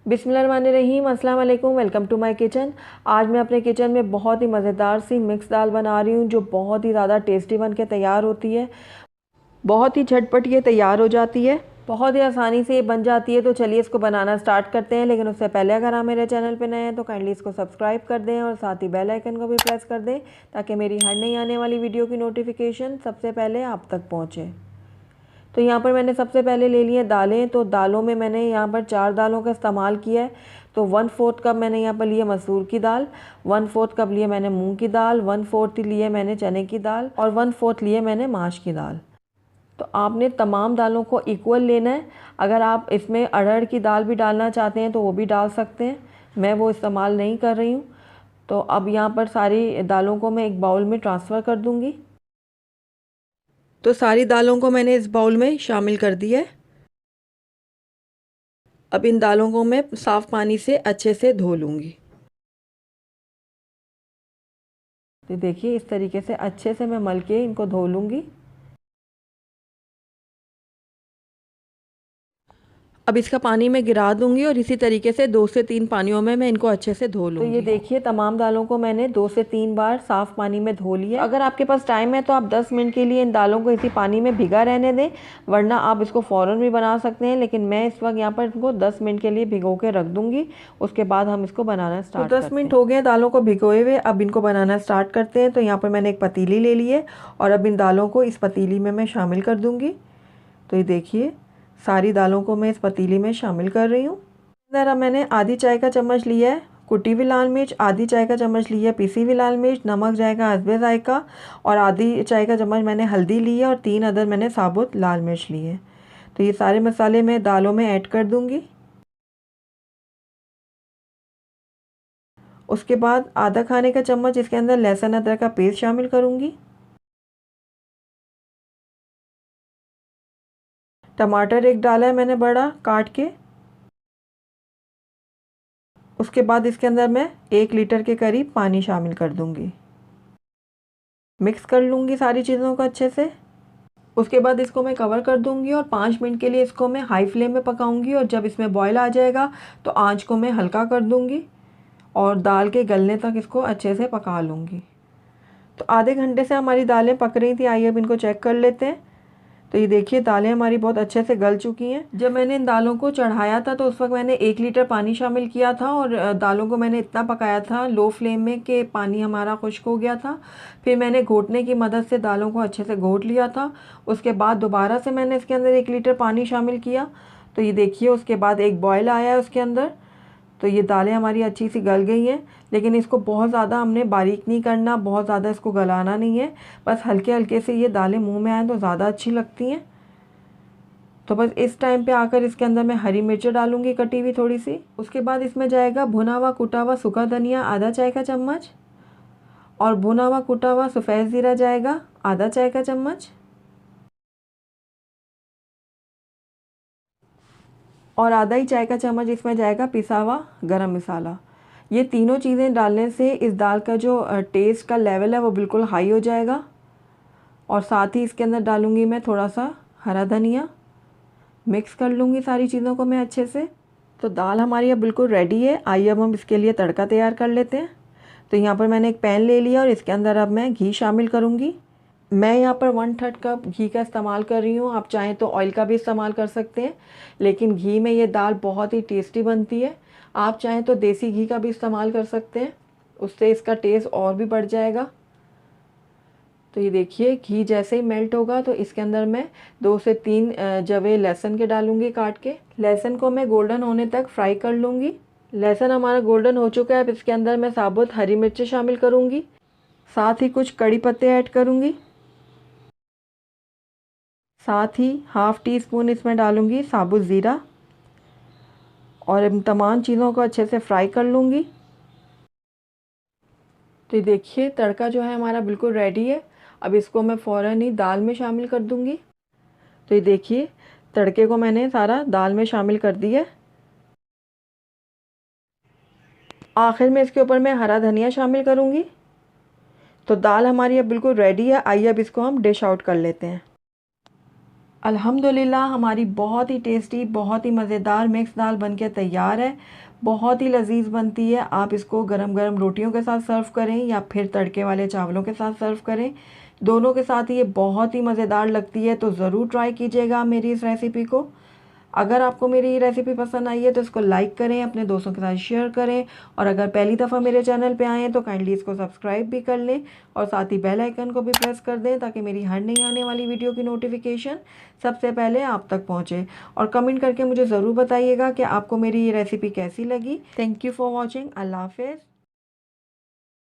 बिस्मिल्लाहिर्रहमानिर्रहीम, अस्सलाम वालेकुम। Welcome to my kitchen. आज मैं अपने किचन में बहुत ही मज़ेदार सी मिक्स दाल बना रही हूँ जो बहुत ही ज़्यादा टेस्टी बन के तैयार होती है। बहुत ही झटपट ये तैयार हो जाती है, बहुत ही आसानी से ये बन जाती है। तो चलिए इसको बनाना स्टार्ट करते हैं। लेकिन उससे पहले अगर आप मेरे चैनल पर नए हैं तो काइंडली इसको सब्सक्राइब कर दें और साथ ही बेल आइकन को भी प्रेस कर दें ताकि मेरी हर नई आने वाली वीडियो की नोटिफिकेशन सबसे पहले आप तक पहुँचे। तो यहाँ पर मैंने सबसे पहले ले लिए दालें। तो दालों में मैंने यहाँ पर 4 दालों का इस्तेमाल किया है। तो 1/4 कप मैंने यहाँ पर लिए मसूर की दाल, 1/4 कप लिए मैंने मूंग की दाल, 1/4 लिए मैंने चने की दाल और 1/4 लिए मैंने माश की दाल। तो आपने तमाम दालों को इक्वल लेना है। अगर आप इसमें अरहर की दाल भी डालना चाहते हैं तो वो भी डाल सकते हैं, मैं वो इस्तेमाल नहीं कर रही हूँ। तो अब यहाँ पर सारी दालों को मैं एक बाउल में ट्रांसफ़र कर दूँगी। तो सारी दालों को मैंने इस बाउल में शामिल कर दिया है। अब इन दालों को मैं साफ़ पानी से अच्छे से धो लूँगी। तो देखिए इस तरीके से अच्छे से मैं मल के इनको धो लूँगी। अब इसका पानी मैं गिरा दूंगी और इसी तरीके से 2 से 3 पानियों में मैं इनको अच्छे से धो लूँगी। तो ये देखिए तमाम दालों को मैंने 2 से 3 बार साफ़ पानी में धो लिया। अगर आपके पास टाइम है तो आप 10 मिनट के लिए इन दालों को इसी पानी में भिगा रहने दें, वरना आप इसको फ़ौरन भी बना सकते हैं। लेकिन मैं इस वक्त यहाँ पर इनको 10 मिनट के लिए भिगो के रख दूँगी, उसके बाद हम इसको बनाना स्टार्ट। तो 10 मिनट हो गए दालों को भिगोए हुए, अब इनको बनाना स्टार्ट करते हैं। तो यहाँ पर मैंने एक पतीली ले ली है और अब इन दालों को इस पतीली में मैं शामिल कर दूँगी। तो ये देखिए सारी दालों को मैं इस पतीली में शामिल कर रही हूँ। ज़रा मैंने आधी चाय का चम्मच लिया है कुटी हुई लाल मिर्च, आधी चाय का चम्मच लिया है पिसी हुई लाल मिर्च, नमक जाएगा हस्बे जायका और आधी चाय का चम्मच मैंने हल्दी ली है और 3 अदर मैंने साबुत लाल मिर्च ली है। तो ये सारे मसाले मैं दालों में ऐड कर दूँगी। उसके बाद आधा खाने का चम्मच इसके अंदर लहसुन अदरक का पेस्ट शामिल करूँगी। टमाटर एक डाला है मैंने बड़ा काट के। उसके बाद इसके अंदर मैं 1 लीटर के करीब पानी शामिल कर दूंगी। मिक्स कर लूँगी सारी चीज़ों को अच्छे से। उसके बाद इसको मैं कवर कर दूंगी और 5 मिनट के लिए इसको मैं हाई फ्लेम में पकाऊंगी और जब इसमें बॉयल आ जाएगा तो आंच को मैं हल्का कर दूंगी और दाल के गलने तक इसको अच्छे से पका लूँगी। तो आधे घंटे से हमारी दालें पक रही थी। आइए अब इनको चेक कर लेते हैं। तो ये देखिए दालें हमारी बहुत अच्छे से गल चुकी हैं। जब मैंने इन दालों को चढ़ाया था तो उस वक्त मैंने 1 लीटर पानी शामिल किया था और दालों को मैंने इतना पकाया था लो फ्लेम में कि पानी हमारा खुश्क हो गया था। फिर मैंने घोटने की मदद से दालों को अच्छे से घोट लिया था। उसके बाद दोबारा से मैंने इसके अंदर 1 लीटर पानी शामिल किया। तो ये देखिए उसके बाद एक बॉयल आया है उसके अंदर। तो ये दालें हमारी अच्छी सी गल गई हैं। लेकिन इसको बहुत ज़्यादा हमने बारीक नहीं करना, बहुत ज़्यादा इसको गलाना नहीं है। बस हल्के हल्के से ये दालें मुंह में आएँ तो ज़्यादा अच्छी लगती हैं। तो बस इस टाइम पे आकर इसके अंदर मैं हरी मिर्च डालूंगी कटी हुई थोड़ी सी। उसके बाद इसमें जाएगा भुना हुआ कुटा हुआ सूखा धनिया आधा चाय का चम्मच और भुना हुआ कुटा हुआ सफ़ेद ज़ीरा जाएगा आधा चाय का चम्मच और आधा ही चाय का चम्मच इसमें जाएगा पिसा हुआ गरम मसाला। ये तीनों चीज़ें डालने से इस दाल का जो टेस्ट का लेवल है वो बिल्कुल हाई हो जाएगा। और साथ ही इसके अंदर डालूँगी मैं थोड़ा सा हरा धनिया। मिक्स कर लूँगी सारी चीज़ों को मैं अच्छे से। तो दाल हमारी अब बिल्कुल रेडी है। आइए अब हम इसके लिए तड़का तैयार कर लेते हैं। तो यहाँ पर मैंने एक पैन ले लिया और इसके अंदर अब मैं घी शामिल करूँगी। मैं यहाँ पर 1/3 कप घी का इस्तेमाल कर रही हूँ। आप चाहें तो ऑयल का भी इस्तेमाल कर सकते हैं, लेकिन घी में ये दाल बहुत ही टेस्टी बनती है। आप चाहें तो देसी घी का भी इस्तेमाल कर सकते हैं, उससे इसका टेस्ट और भी बढ़ जाएगा। तो ये देखिए घी जैसे ही मेल्ट होगा तो इसके अंदर मैं 2 से 3 जवे लहसुन के डालूँगी काट के। लहसुन को मैं गोल्डन होने तक फ्राई कर लूँगी। लहसुन हमारा गोल्डन हो चुका है। अब इसके अंदर मैं साबुत हरी मिर्चें शामिल करूँगी, साथ ही कुछ कड़ी पत्ते ऐड करूँगी। साथ ही ½ टी स्पून इसमें डालूँगी साबुत ज़ीरा और इन तमाम चीज़ों को अच्छे से फ्राई कर लूँगी। तो ये देखिए तड़का जो है हमारा बिल्कुल रेडी है। अब इसको मैं फ़ौरन ही दाल में शामिल कर दूँगी। तो ये देखिए तड़के को मैंने सारा दाल में शामिल कर दिया। आखिर में इसके ऊपर मैं हरा धनिया शामिल करूँगी। तो दाल हमारी अब बिल्कुल रेडी है। आइए अब इसको हम डिश आउट कर लेते हैं। अल्हम्दुलिल्लाह हमारी बहुत ही टेस्टी, बहुत ही मज़ेदार मिक्स दाल बनके तैयार है। बहुत ही लजीज बनती है। आप इसको गरम गरम रोटियों के साथ सर्व करें या फिर तड़के वाले चावलों के साथ सर्व करें, दोनों के साथ ये बहुत ही मज़ेदार लगती है। तो ज़रूर ट्राई कीजिएगा मेरी इस रेसिपी को। अगर आपको मेरी रेसिपी पसंद आई है तो इसको लाइक करें, अपने दोस्तों के साथ शेयर करें, और अगर पहली दफ़ा मेरे चैनल पे आए हैं तो काइंडली इसको सब्सक्राइब भी कर लें और साथ ही बेल आइकन को भी प्रेस कर दें ताकि मेरी हर नई आने वाली वीडियो की नोटिफिकेशन सबसे पहले आप तक पहुँचे। और कमेंट करके मुझे ज़रूर बताइएगा कि आपको मेरी ये रेसिपी कैसी लगी। Thank you for watching. अल्लाह हाफिज़।